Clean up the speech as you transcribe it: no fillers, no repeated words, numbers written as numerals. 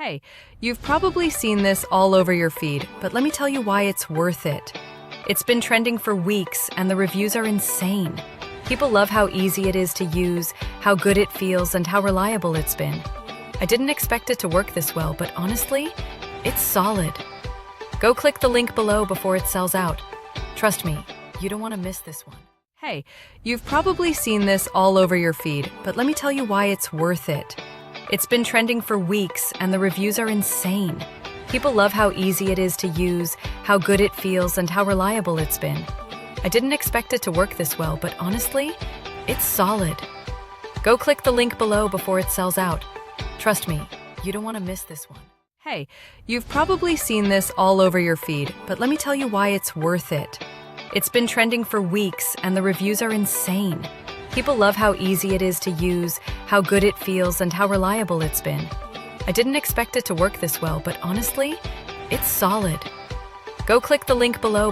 Hey, you've probably seen this all over your feed, but let me tell you why it's worth it. It's been trending for weeks, and the reviews are insane. People love how easy it is to use, how good it feels, and how reliable it's been. I didn't expect it to work this well, but honestly, it's solid. Go click the link below before it sells out. Trust me, you don't want to miss this one. Hey, you've probably seen this all over your feed, but let me tell you why it's worth it. It's been trending for weeks, and the reviews are insane. People love how easy it is to use, how good it feels, and how reliable it's been. I didn't expect it to work this well, but honestly, it's solid. Go click the link below before it sells out. Trust me, you don't want to miss this one. Hey, you've probably seen this all over your feed, but let me tell you why it's worth it. It's been trending for weeks, and the reviews are insane. People love how easy it is to use, how good it feels, and how reliable it's been. I didn't expect it to work this well, but honestly, it's solid. Go click the link below